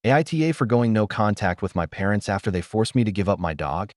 AITA for going no contact with my parents after they forced me to give up my dog?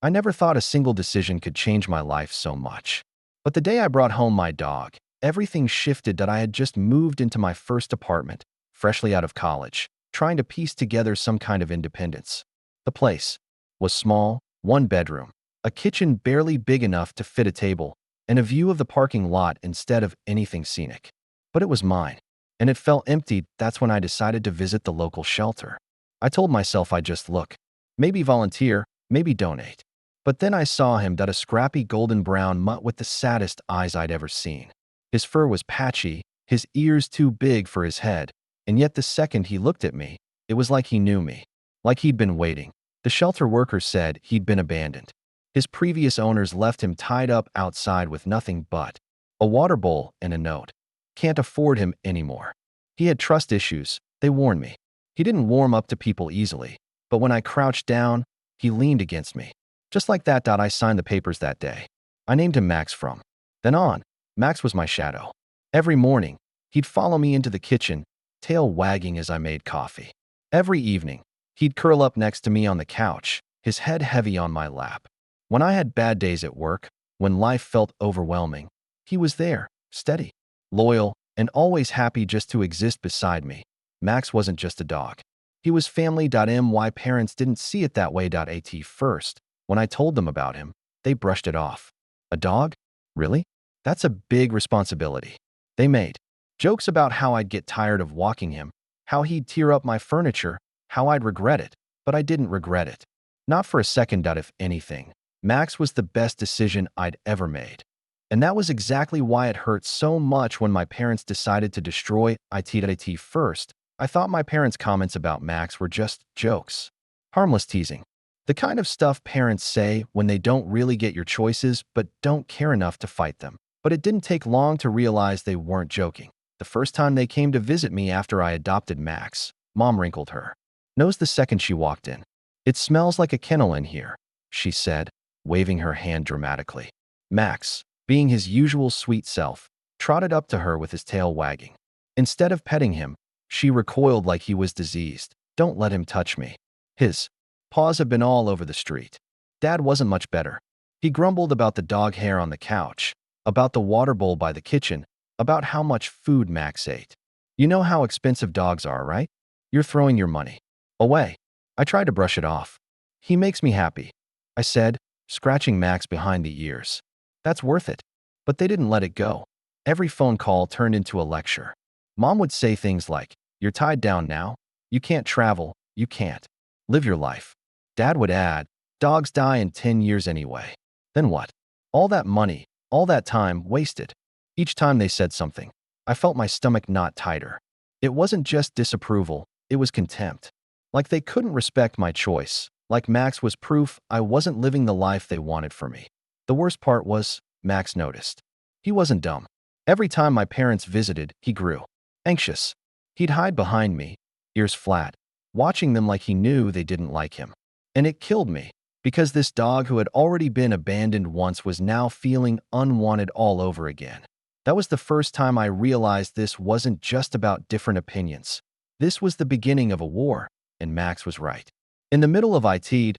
I never thought a single decision could change my life so much. But the day I brought home my dog, everything shifted. That I had just moved into my first apartment, freshly out of college, trying to piece together some kind of independence. The place was small, one bedroom, a kitchen barely big enough to fit a table, and a view of the parking lot instead of anything scenic. But it was mine, and it felt empty. That's when I decided to visit the local shelter. I told myself I'd just look, maybe volunteer, maybe donate. But then I saw him, that a scrappy golden brown mutt with the saddest eyes I'd ever seen. His fur was patchy, his ears too big for his head, and yet the second he looked at me, it was like he knew me, like he'd been waiting. The shelter worker said he'd been abandoned. His previous owners left him tied up outside with nothing but a water bowl and a note. Can't afford him anymore. He had trust issues, they warned me. He didn't warm up to people easily, but when I crouched down, he leaned against me. Just like that. I signed the papers that day. I named him Max from then on. Max was my shadow. Every morning, he'd follow me into the kitchen, tail wagging as I made coffee. Every evening, he'd curl up next to me on the couch, his head heavy on my lap. When I had bad days at work, when life felt overwhelming, he was there, steady, loyal, and always happy just to exist beside me. Max wasn't just a dog. He was family. My parents didn't see it that way. At first, when I told them about him, they brushed it off. A dog? Really? That's a big responsibility. They made jokes about how I'd get tired of walking him, how he'd tear up my furniture, how I'd regret it, but I didn't regret it. Not for a second. If anything, Max was the best decision I'd ever made. And that was exactly why it hurt so much when my parents decided to destroy AITA. First, I thought my parents' comments about Max were just jokes, harmless teasing. The kind of stuff parents say when they don't really get your choices but don't care enough to fight them. But it didn't take long to realize they weren't joking. The first time they came to visit me after I adopted Max, Mom wrinkled her nose the second she walked in. "It smells like a kennel in here," she said, waving her hand dramatically. Max, being his usual sweet self, trotted up to her with his tail wagging. Instead of petting him, she recoiled like he was diseased. "Don't let him touch me." His paws have been all over the street. Dad wasn't much better. He grumbled about the dog hair on the couch, about the water bowl by the kitchen, about how much food Max ate. "You know how expensive dogs are, right? You're throwing your money away." I tried to brush it off. "He makes me happy," I said, scratching Max behind the ears. "That's worth it." But they didn't let it go. Every phone call turned into a lecture. Mom would say things like, "You're tied down now. You can't travel. You can't live your life." Dad would add, "Dogs die in 10 years anyway." Then what? All that money, all that time wasted. Each time they said something, I felt my stomach knot tighter. It wasn't just disapproval, it was contempt. Like they couldn't respect my choice, like Max was proof I wasn't living the life they wanted for me. The worst part was, Max noticed. He wasn't dumb. Every time my parents visited, he grew anxious. He'd hide behind me, ears flat, watching them like he knew they didn't like him. And it killed me, because this dog who had already been abandoned once was now feeling unwanted all over again. That was the first time I realized this wasn't just about different opinions. This was the beginning of a war, and Max was right. In the middle of IT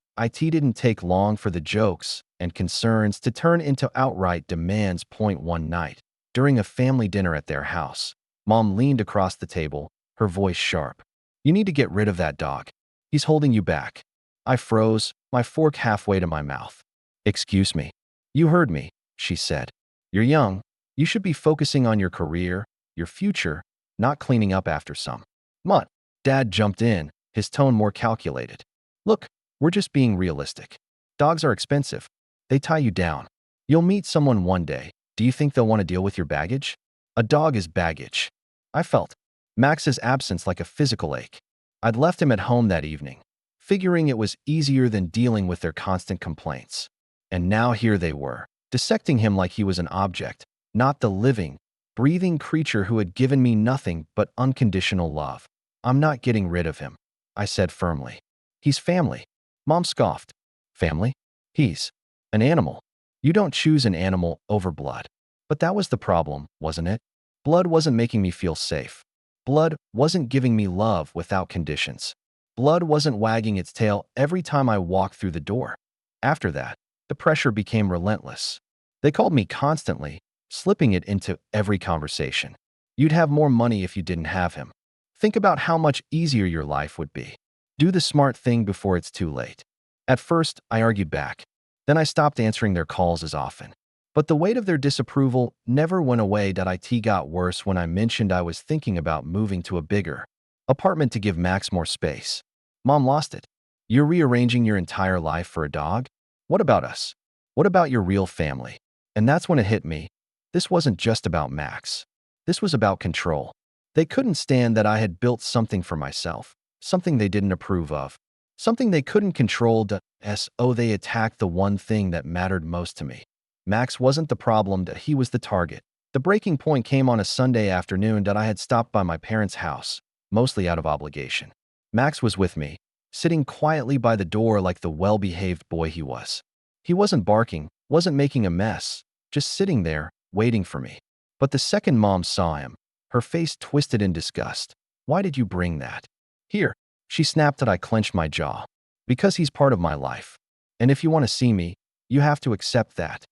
didn't take long for the jokes and concerns to turn into outright demands. One night, during a family dinner at their house, Mom leaned across the table, her voice sharp. "You need to get rid of that dog. He's holding you back." I froze, my fork halfway to my mouth. "Excuse me." "You heard me," she said. "You're young. You should be focusing on your career, your future, not cleaning up after some mutt." Dad jumped in, his tone more calculated. "Look, we're just being realistic. Dogs are expensive. They tie you down. You'll meet someone one day. Do you think they'll want to deal with your baggage? A dog is baggage." I felt Max's absence like a physical ache. I'd left him at home that evening, figuring it was easier than dealing with their constant complaints. And now here they were, dissecting him like he was an object, not the living, breathing creature who had given me nothing but unconditional love. "I'm not getting rid of him," I said firmly. "He's family." Mom scoffed. "Family? He's an animal. You don't choose an animal over blood." But that was the problem, wasn't it? Blood wasn't making me feel safe. Blood wasn't giving me love without conditions. Blood wasn't wagging its tail every time I walked through the door. After that, the pressure became relentless. They called me constantly, slipping it into every conversation. You'd have more money if you didn't have him. Think about how much easier your life would be. Do the smart thing before it's too late. At first, I argued back. Then I stopped answering their calls as often. But the weight of their disapproval never went away. It got worse when I mentioned I was thinking about moving to a bigger apartment to give Max more space. Mom lost it. You're rearranging your entire life for a dog? What about us? What about your real family? And that's when it hit me. This wasn't just about Max. This was about control. They couldn't stand that I had built something for myself, something they didn't approve of, something they couldn't control. So they attacked the one thing that mattered most to me. Max wasn't the problem, that he was the target. The breaking point came on a Sunday afternoon that I had stopped by my parents' house, mostly out of obligation. Max was with me, sitting quietly by the door like the well-behaved boy he was. He wasn't barking, wasn't making a mess, just sitting there, waiting for me. But the second Mom saw him, her face twisted in disgust. Why did you bring that here? She snapped. I clenched my jaw. Because he's part of my life. And if you want to see me, you have to accept that.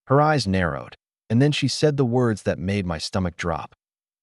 Her eyes narrowed, and then she said the words that made my stomach drop.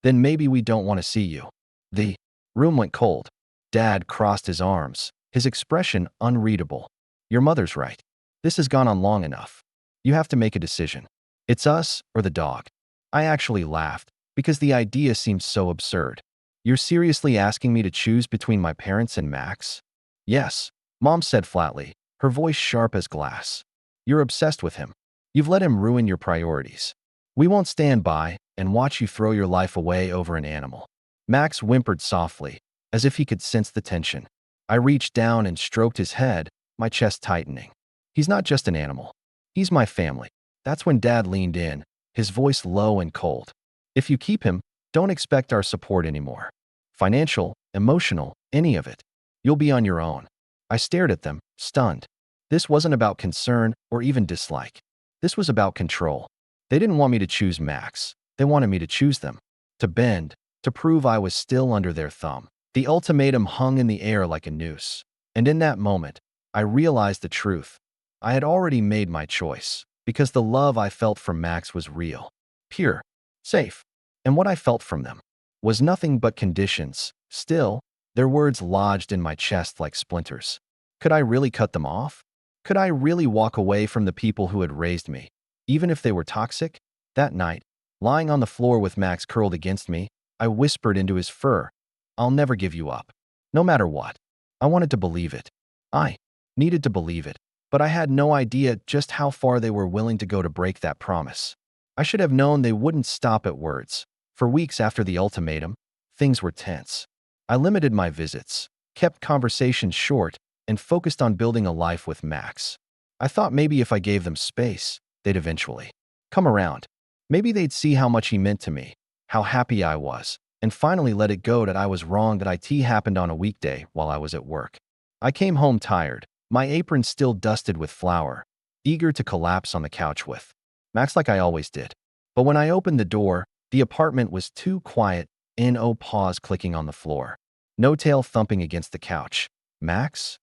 Then maybe we don't want to see you. The room went cold. Dad crossed his arms, his expression unreadable. Your mother's right. This has gone on long enough. You have to make a decision. It's us or the dog. I actually laughed, because the idea seemed so absurd. You're seriously asking me to choose between my parents and Max? Yes, Mom said flatly, her voice sharp as glass. You're obsessed with him. You've let him ruin your priorities. We won't stand by and watch you throw your life away over an animal. Max whimpered softly, as if he could sense the tension. I reached down and stroked his head, my chest tightening. He's not just an animal. He's my family. That's when Dad leaned in, his voice low and cold. If you keep him, don't expect our support anymore. Financial, emotional, any of it. You'll be on your own. I stared at them, stunned. This wasn't about concern or even dislike. This was about control. They didn't want me to choose Max. They wanted me to choose them. To bend, to prove I was still under their thumb. The ultimatum hung in the air like a noose. And in that moment, I realized the truth. I had already made my choice, because the love I felt from Max was real, pure, safe. And what I felt from them was nothing but conditions. Still, their words lodged in my chest like splinters. Could I really cut them off? Could I really walk away from the people who had raised me, even if they were toxic? That night, lying on the floor with Max curled against me, I whispered into his fur, I'll never give you up. No matter what. I wanted to believe it. I needed to believe it, but I had no idea just how far they were willing to go to break that promise. I should have known they wouldn't stop at words. For weeks after the ultimatum, things were tense. I limited my visits, kept conversations short, and focused on building a life with Max. I thought maybe if I gave them space, they'd eventually come around. Maybe they'd see how much he meant to me, how happy I was, and finally let it go that I was wrong. That IT happened on a weekday while I was at work. I came home tired, my apron still dusted with flour, eager to collapse on the couch with Max like I always did. But when I opened the door, the apartment was too quiet. No paws clicking on the floor. No tail thumping against the couch. Max?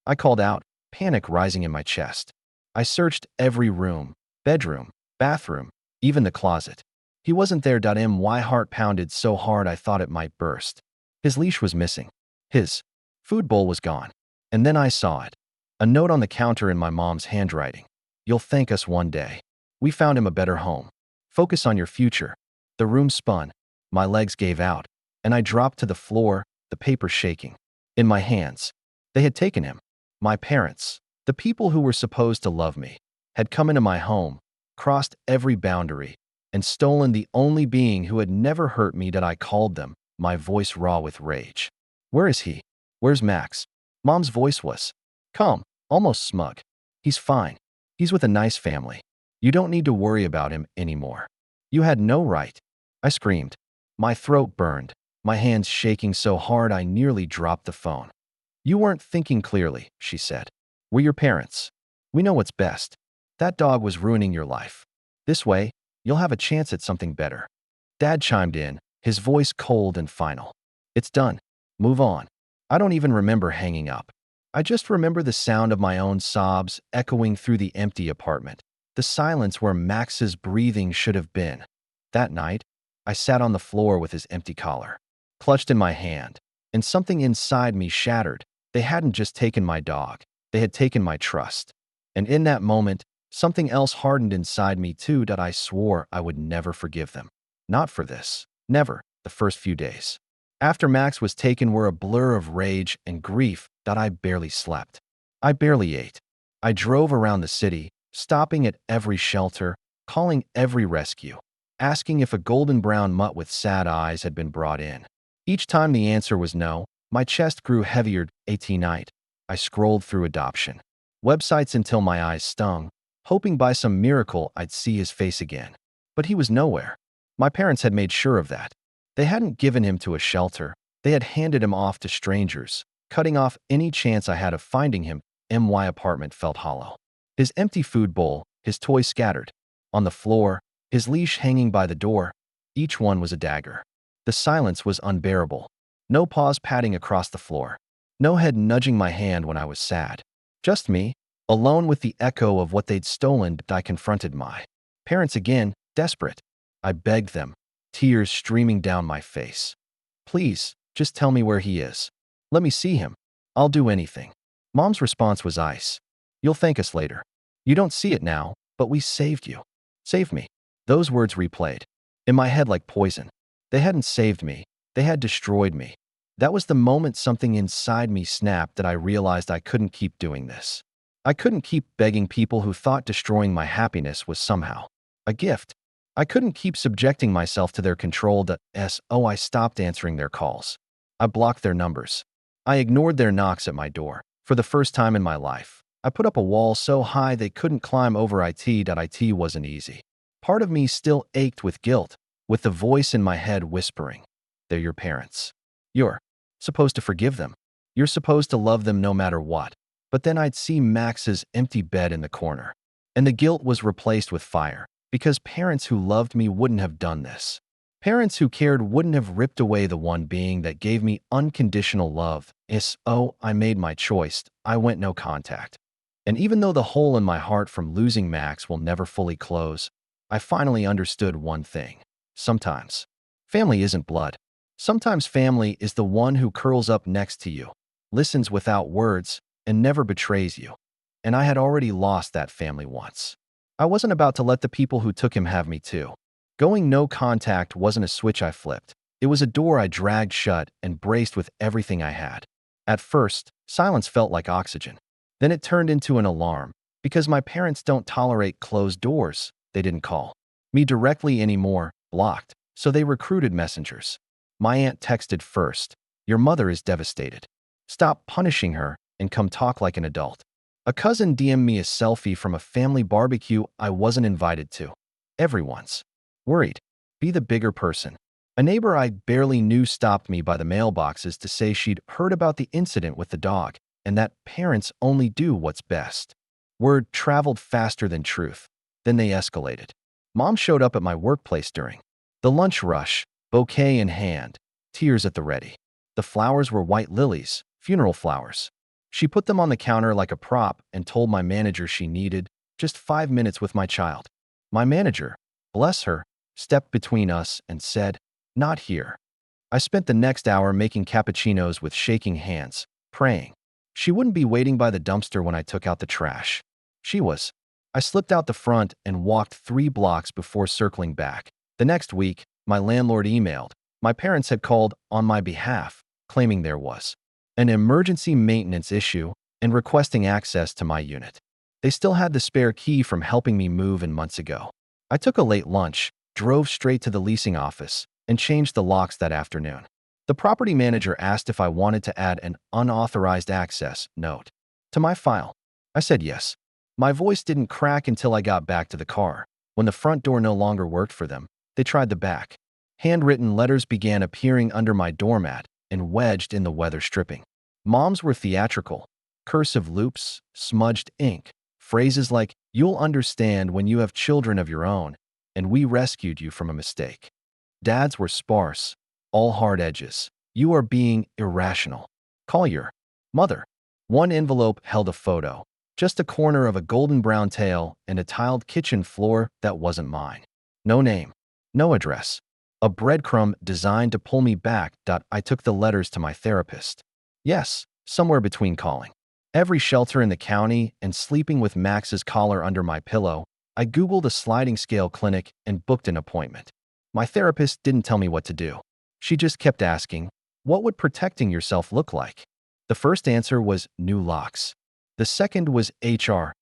I called out, panic rising in my chest. I searched every room, bedroom, bathroom, even the closet. He wasn't there. My heart pounded so hard I thought it might burst. His leash was missing. His food bowl was gone. And then I saw it. A note on the counter in my mom's handwriting. You'll thank us one day. We found him a better home. Focus on your future. The room spun. My legs gave out, and I dropped to the floor, the paper shaking in my hands. They had taken him. My parents, the people who were supposed to love me, had come into my home, crossed every boundary, and stolen the only being who had never hurt me. That I called them, my voice raw with rage. Where is he? Where's Max? Mom's voice was calm, almost smug. He's fine. He's with a nice family. You don't need to worry about him anymore. You had no right. I screamed. My throat burned, my hands shaking so hard I nearly dropped the phone. You weren't thinking clearly, she said. We're your parents. We know what's best. That dog was ruining your life. This way, you'll have a chance at something better. Dad chimed in, his voice cold and final. It's done. Move on. I don't even remember hanging up. I just remember the sound of my own sobs echoing through the empty apartment, the silence where Max's breathing should have been. That night, I sat on the floor with his empty collar, clutched in my hand, and something inside me shattered. They hadn't just taken my dog, they had taken my trust. And in that moment, something else hardened inside me too that I swore I would never forgive them. Not for this. Never. The first few days after Max was taken were a blur of rage and grief that I barely slept. I barely ate. I drove around the city, stopping at every shelter, calling every rescue, asking if a golden brown mutt with sad eyes had been brought in. Each time the answer was no, my chest grew heavier. AITA night, I scrolled through adoption websites until my eyes stung, hoping by some miracle I'd see his face again. But he was nowhere. My parents had made sure of that. They hadn't given him to a shelter. They had handed him off to strangers, cutting off any chance I had of finding him. My apartment felt hollow. His empty food bowl, his toys scattered on the floor, his leash hanging by the door. Each one was a dagger. The silence was unbearable. No paws patting across the floor. No head nudging my hand when I was sad. Just me, alone with the echo of what they'd stolen. I confronted my parents again, desperate. I begged them, tears streaming down my face. Please, just tell me where he is. Let me see him. I'll do anything. Mom's response was ice. You'll thank us later. You don't see it now, but we saved you. Saved me. Those words replayed in my head like poison. They hadn't saved me. They had destroyed me. That was the moment something inside me snapped that I realized I couldn't keep doing this. I couldn't keep begging people who thought destroying my happiness was somehow a gift. I couldn't keep subjecting myself to their control. I stopped answering their calls. I blocked their numbers. I ignored their knocks at my door. For the first time in my life, I put up a wall so high they couldn't climb over it. It wasn't easy. Part of me still ached with guilt, with the voice in my head whispering, "They're your parents. You're supposed to forgive them. You're supposed to love them no matter what." But then I'd see Max's empty bed in the corner, and the guilt was replaced with fire, because parents who loved me wouldn't have done this. Parents who cared wouldn't have ripped away the one being that gave me unconditional love. I made my choice. I went no contact. And even though the hole in my heart from losing Max will never fully close, I finally understood one thing. Sometimes family isn't blood. Sometimes family is the one who curls up next to you, listens without words, and never betrays you. And I had already lost that family once. I wasn't about to let the people who took him have me too. Going no contact wasn't a switch I flipped. It was a door I dragged shut and braced with everything I had. At first, silence felt like oxygen. Then it turned into an alarm. Because my parents don't tolerate closed doors, they didn't call me directly anymore, blocked. So they recruited messengers. My aunt texted first, "Your mother is devastated. Stop punishing her and come talk like an adult." A cousin DM'd me a selfie from a family barbecue I wasn't invited to. Everyone's worried. Be the bigger person. A neighbor I barely knew stopped me by the mailboxes to say she'd heard about the incident with the dog and that parents only do what's best. Word traveled faster than truth. Then they escalated. Mom showed up at my workplace during the lunch rush, bouquet in hand, tears at the ready. The flowers were white lilies, funeral flowers. She put them on the counter like a prop and told my manager she needed just 5 minutes with my child. My manager, bless her, stepped between us and said, "Not here." I spent the next hour making cappuccinos with shaking hands, praying she wouldn't be waiting by the dumpster when I took out the trash. She was. I slipped out the front and walked 3 blocks before circling back. The next week, my landlord emailed. My parents had called on my behalf, claiming there was an emergency maintenance issue and requesting access to my unit. They still had the spare key from helping me move in months ago. I took a late lunch, drove straight to the leasing office, and changed the locks that afternoon. The property manager asked if I wanted to add an unauthorized access note to my file. I said yes. My voice didn't crack until I got back to the car. When the front door no longer worked for them, they tried the back. Handwritten letters began appearing under my doormat and wedged in the weather stripping. Moms were theatrical. Cursive loops, smudged ink, phrases like, "You'll understand when you have children of your own," and "We rescued you from a mistake." Dads were sparse, all hard edges. You are being irrational. Call your mother. One envelope held a photo, just a corner of a golden brown tail and a tiled kitchen floor that wasn't mine. No name, no address. A breadcrumb designed to pull me back. I took the letters to my therapist. Yes, somewhere between calling every shelter in the county and sleeping with Max's collar under my pillow, I Googled a sliding scale clinic and booked an appointment. My therapist didn't tell me what to do. She just kept asking, what would protecting yourself look like? The first answer was new locks. The second was HR.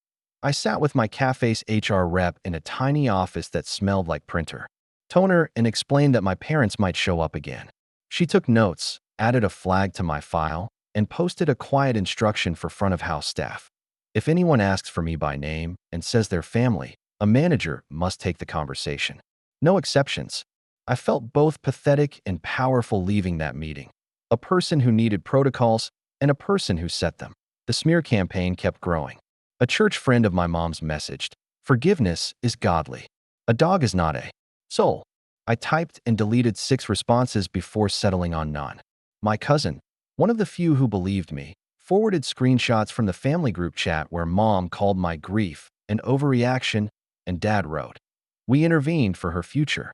I sat with my cafe's HR rep in a tiny office that smelled like printer toner and explained that my parents might show up again. She took notes, added a flag to my file, and posted a quiet instruction for front-of-house staff. If anyone asks for me by name and says they're family, a manager must take the conversation. No exceptions. I felt both pathetic and powerful leaving that meeting. A person who needed protocols and a person who set them. The smear campaign kept growing. A church friend of my mom's messaged, "Forgiveness is godly. A dog is not a soul." I typed and deleted 6 responses before settling on none. My cousin, one of the few who believed me, forwarded screenshots from the family group chat where mom called my grief an overreaction and dad wrote, "We intervened for her future."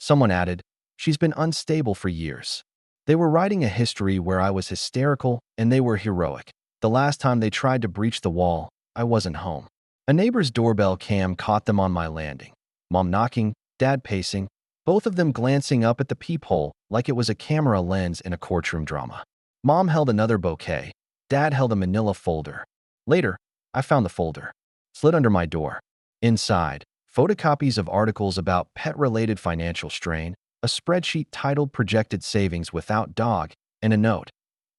Someone added, "She's been unstable for years." They were writing a history where I was hysterical and they were heroic. The last time they tried to breach the wall, I wasn't home. A neighbor's doorbell cam caught them on my landing. Mom knocking, dad pacing, both of them glancing up at the peephole like it was a camera lens in a courtroom drama. Mom held another bouquet. Dad held a manila folder. Later, I found the folder. Slid under my door. Inside, photocopies of articles about pet-related financial strain, a spreadsheet titled Projected Savings Without Dog, and a note.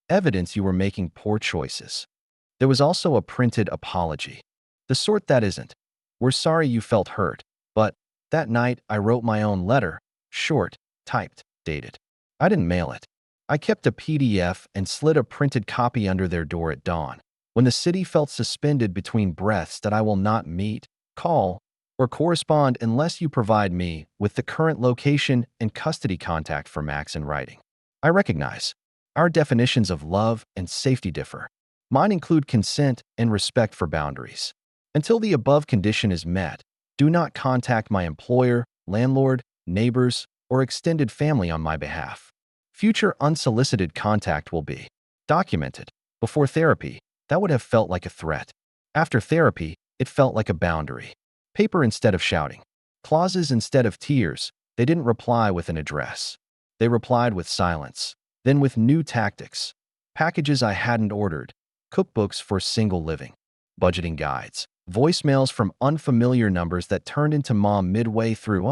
Evidence you were making poor choices. There was also a printed apology. The sort that isn't, "We're sorry you felt hurt," but that night I wrote my own letter, short, typed, dated. I didn't mail it. I kept a PDF and slid a printed copy under their door at dawn. When the city felt suspended between breaths that I will not meet, call, or correspond unless you provide me with the current location and custody contact for Max in writing. I recognize our definitions of love and safety differ. Mine include consent and respect for boundaries. Until the above condition is met, do not contact my employer, landlord, neighbors, or extended family on my behalf. Future unsolicited contact will be documented. Before therapy, that would have felt like a threat. After therapy, it felt like a boundary. Paper instead of shouting. Clauses instead of tears. They didn't reply with an address. They replied with silence, then with new tactics. Packages I hadn't ordered. Cookbooks for single living. Budgeting guides. Voicemails from unfamiliar numbers that turned into mom midway through,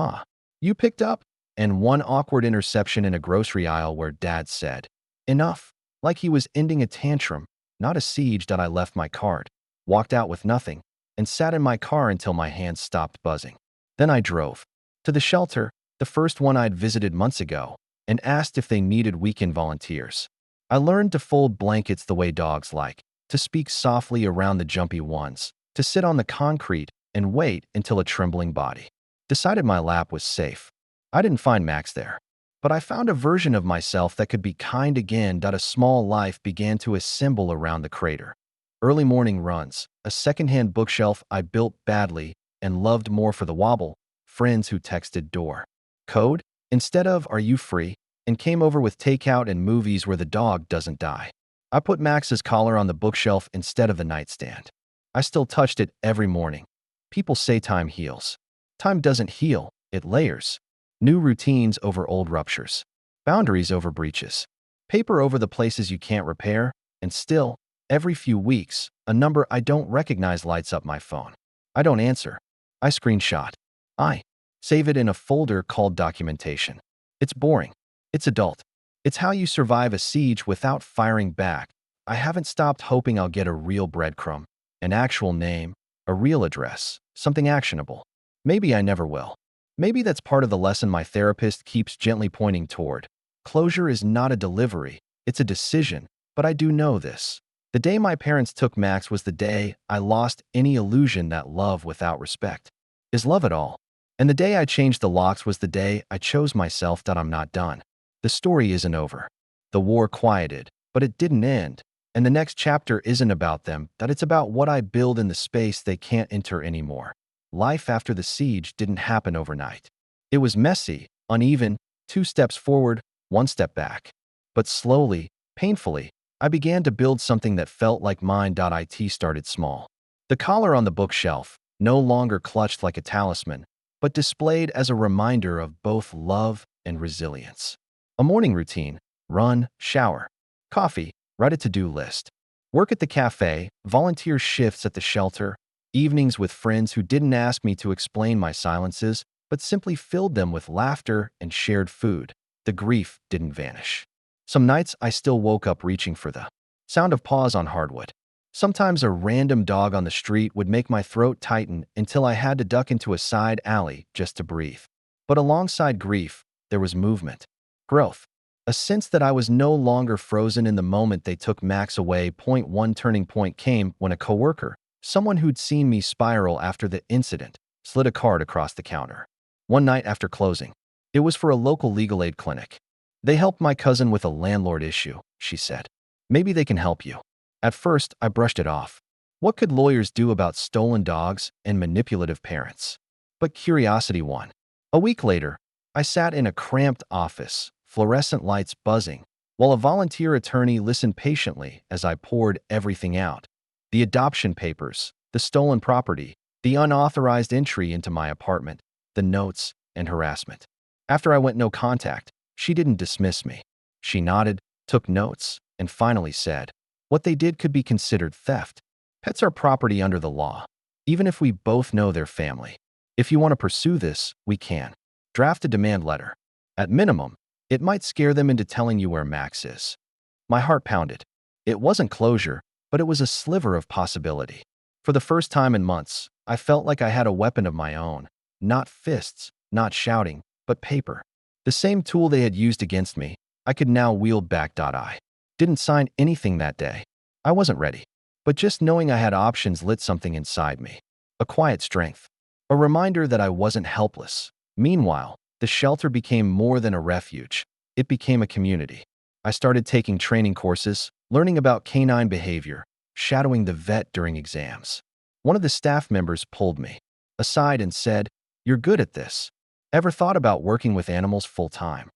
"You picked up?" And one awkward interception in a grocery aisle where dad said, "Enough," like he was ending a tantrum, not a siege. That I left my card, walked out with nothing, and sat in my car until my hands stopped buzzing. Then I drove to the shelter, the first one I'd visited months ago, and asked if they needed weekend volunteers. I learned to fold blankets the way dogs like, to speak softly around the jumpy ones, to sit on the concrete and wait until a trembling body decided my lap was safe. I didn't find Max there, but I found a version of myself that could be kind again. A small life began to assemble around the crater. Early morning runs, a secondhand bookshelf I built badly and loved more for the wobble, friends who texted door code instead of "Are you free?" and came over with takeout and movies where the dog doesn't die. I put Max's collar on the bookshelf instead of the nightstand. I still touched it every morning. People say time heals. Time doesn't heal, it layers. New routines over old ruptures. Boundaries over breaches. Paper over the places you can't repair, and still, every few weeks, a number I don't recognize lights up my phone. I don't answer. I screenshot. I save it in a folder called documentation. It's boring. It's adult. It's how you survive a siege without firing back. I haven't stopped hoping I'll get a real breadcrumb, an actual name, a real address, something actionable. Maybe I never will. Maybe that's part of the lesson my therapist keeps gently pointing toward. Closure is not a delivery, it's a decision, but I do know this. The day my parents took Max was the day I lost any illusion that love without respect is love at all. And the day I changed the locks was the day I chose myself. I'm not done. The story isn't over. The war quieted, but it didn't end. And the next chapter isn't about them, that it's about what I build in the space they can't enter anymore. Life after the siege didn't happen overnight. It was messy, uneven, 2 steps forward, 1 step back. But slowly, painfully, I began to build something that felt like mine. It started small. The collar on the bookshelf, no longer clutched like a talisman, but displayed as a reminder of both love and resilience. A morning routine: run, shower, coffee, write a to-do list, work at the cafe, volunteer shifts at the shelter, evenings with friends who didn't ask me to explain my silences, but simply filled them with laughter and shared food. The grief didn't vanish. Some nights I still woke up reaching for the sound of paws on hardwood. Sometimes a random dog on the street would make my throat tighten until I had to duck into a side alley just to breathe. But alongside grief, there was movement, growth, a sense that I was no longer frozen in the moment they took Max away. One turning point came when a coworker, someone who'd seen me spiral after the incident, slid a card across the counter. One night after closing, it was for a local legal aid clinic. "They helped my cousin with a landlord issue," she said. "Maybe they can help you." At first, I brushed it off. What could lawyers do about stolen dogs and manipulative parents? But curiosity won. A week later, I sat in a cramped office, fluorescent lights buzzing, while a volunteer attorney listened patiently as I poured everything out: the adoption papers, the stolen property, the unauthorized entry into my apartment, the notes, and harassment. After I went no contact, she didn't dismiss me. She nodded, took notes, and finally said, "What they did could be considered theft. Pets are property under the law, even if we both know their family. If you want to pursue this, we can. Draft a demand letter. At minimum, it might scare them into telling you where Max is." My heart pounded. It wasn't closure, but it was a sliver of possibility. For the first time in months, I felt like I had a weapon of my own. Not fists, not shouting, but paper. The same tool they had used against me, I could now wield back. I didn't sign anything that day. I wasn't ready. But just knowing I had options lit something inside me. A quiet strength. A reminder that I wasn't helpless. Meanwhile, the shelter became more than a refuge. It became a community. I started taking training courses, learning about canine behavior, shadowing the vet during exams. One of the staff members pulled me aside and said, "You're good at this. Ever thought about working with animals full-time?"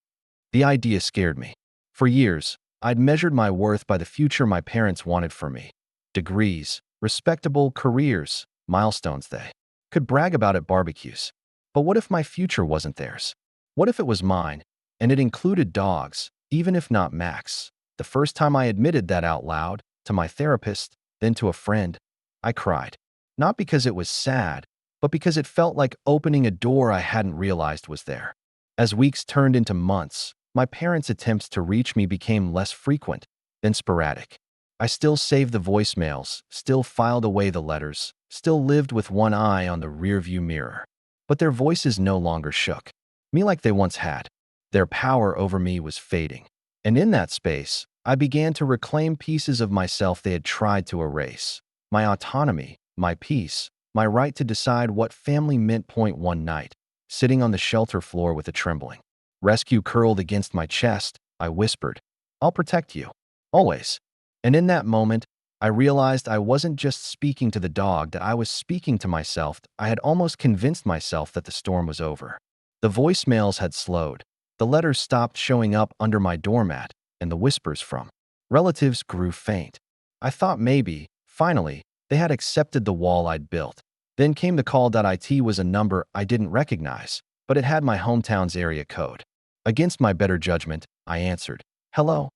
The idea scared me. For years, I'd measured my worth by the future my parents wanted for me. Degrees, respectable careers, milestones they could brag about at barbecues. But what if my future wasn't theirs? What if it was mine, and it included dogs, even if not Max? The first time I admitted that out loud, to my therapist, then to a friend, I cried. Not because it was sad, but because it felt like opening a door I hadn't realized was there. As weeks turned into months, my parents' attempts to reach me became less frequent, then sporadic. I still saved the voicemails, still filed away the letters, still lived with one eye on the rearview mirror. But their voices no longer shook me like they once had. Their power over me was fading. And in that space, I began to reclaim pieces of myself they had tried to erase. My autonomy, my peace, my right to decide what family meant. One night, sitting on the shelter floor with a trembling rescue curled against my chest, I whispered, "I'll protect you. Always." And in that moment, I realized I wasn't just speaking to the dog, that I was speaking to myself. I had almost convinced myself that the storm was over. The voicemails had slowed. The letters stopped showing up under my doormat, and the whispers from relatives grew faint. I thought maybe, finally, they had accepted the wall I'd built. Then came the call. It was a number I didn't recognize, but it had my hometown's area code. Against my better judgment, I answered, "Hello."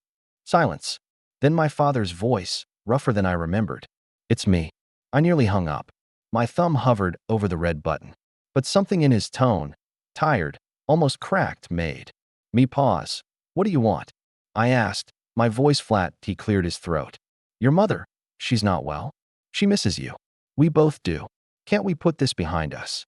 Silence. Then my father's voice, rougher than I remembered. "It's me." I nearly hung up. My thumb hovered over the red button. But something in his tone, tired, almost cracked, made me pause. "What do you want?" I asked, my voice flat. He cleared his throat. "Your mother. She's not well. She misses you. We both do. Can't we put this behind us?"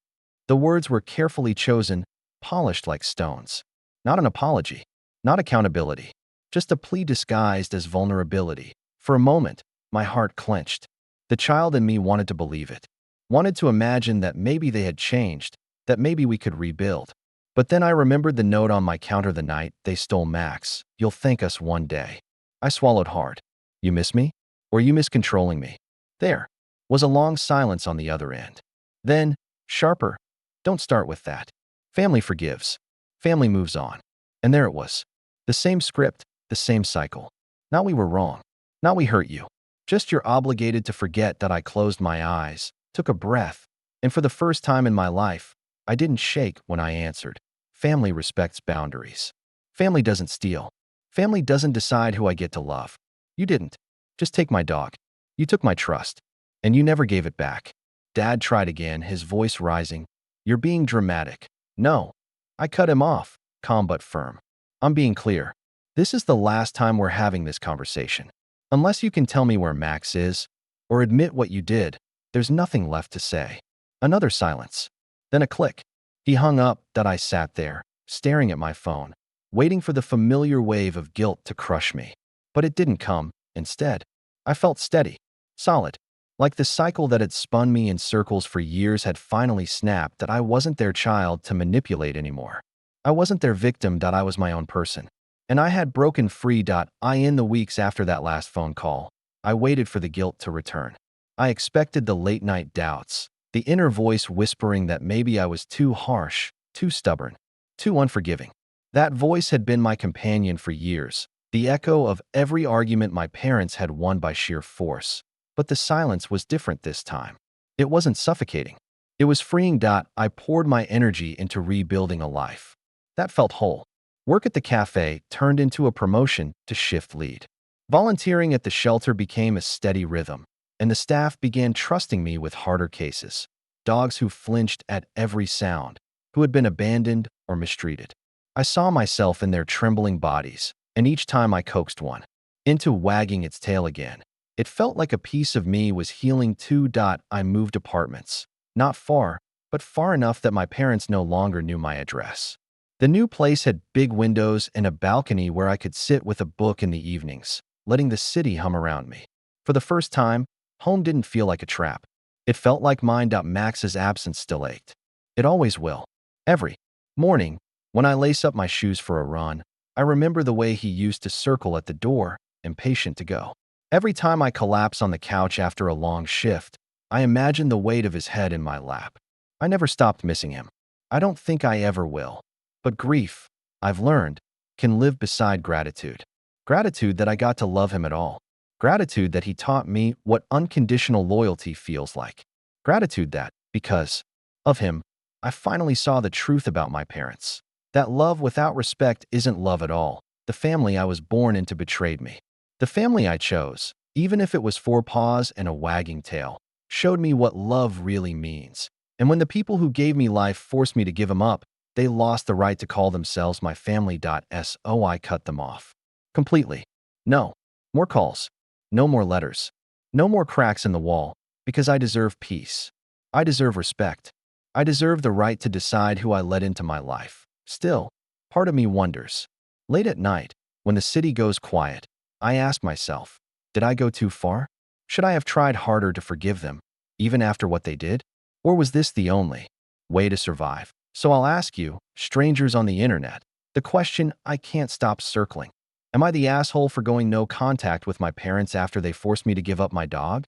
The words were carefully chosen, polished like stones. Not an apology, not accountability, just a plea disguised as vulnerability. For a moment, my heart clenched. The child in me wanted to believe it, wanted to imagine that maybe they had changed, that maybe we could rebuild. But then I remembered the note on my counter the night they stole Max. You'll thank us one day. I swallowed hard. You miss me? Or you miss controlling me? There was a long silence on the other end. Then, sharper, don't start with that. Family forgives. Family moves on. And there it was. The same script, the same cycle. Not we were wrong. Not we hurt you. Just you're obligated to forget that I closed my eyes, took a breath, and for the first time in my life, I didn't shake when I answered. Family respects boundaries. Family doesn't steal. Family doesn't decide who I get to love. You didn't. Just take my dog. You took my trust. And you never gave it back. Dad tried again, his voice rising. You're being dramatic. No. I cut him off, calm but firm. I'm being clear. This is the last time we're having this conversation. Unless you can tell me where Max is, or admit what you did, there's nothing left to say. Another silence. Then a click. He hung up. That I sat there, staring at my phone, waiting for the familiar wave of guilt to crush me. But it didn't come. Instead, I felt steady, solid, like the cycle that had spun me in circles for years had finally snapped, that I wasn't their child to manipulate anymore. I wasn't their victim, that I was my own person. And I had broken free. In the weeks after that last phone call, I waited for the guilt to return. I expected the late-night doubts, the inner voice whispering that maybe I was too harsh, too stubborn, too unforgiving. That voice had been my companion for years, the echo of every argument my parents had won by sheer force. But the silence was different this time. It wasn't suffocating. It was freeing. I poured my energy into rebuilding a life that felt whole. Work at the cafe turned into a promotion to shift lead. Volunteering at the shelter became a steady rhythm, and the staff began trusting me with harder cases. Dogs who flinched at every sound, who had been abandoned or mistreated. I saw myself in their trembling bodies, and each time I coaxed one into wagging its tail again, it felt like a piece of me was healing too. I moved apartments. Not far, but far enough that my parents no longer knew my address. The new place had big windows and a balcony where I could sit with a book in the evenings, letting the city hum around me. For the first time, home didn't feel like a trap. It felt like mine. Max's absence still ached. It always will. Every morning, when I lace up my shoes for a run, I remember the way he used to circle at the door, impatient to go. Every time I collapse on the couch after a long shift, I imagine the weight of his head in my lap. I never stopped missing him. I don't think I ever will. But grief, I've learned, can live beside gratitude. Gratitude that I got to love him at all. Gratitude that he taught me what unconditional loyalty feels like. Gratitude that, because of him, I finally saw the truth about my parents. That love without respect isn't love at all. The family I was born into betrayed me. The family I chose, even if it was 4 paws and a wagging tail, showed me what love really means. And when the people who gave me life forced me to give them up, they lost the right to call themselves my family. So I cut them off. Completely. No more calls. No more letters. No more cracks in the wall, because I deserve peace. I deserve respect. I deserve the right to decide who I let into my life. Still, part of me wonders. Late at night, when the city goes quiet, I ask myself, did I go too far? Should I have tried harder to forgive them, even after what they did? Or was this the only way to survive? So I'll ask you, strangers on the internet, the question I can't stop circling. Am I the asshole for going no contact with my parents after they forced me to give up my dog?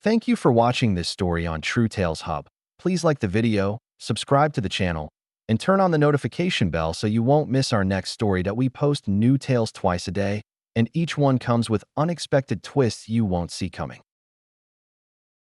Thank you for watching this story on True Tales Hub. Please like the video, subscribe to the channel, and turn on the notification bell so you won't miss our next story. That we post new tales twice a day, and each one comes with unexpected twists you won't see coming.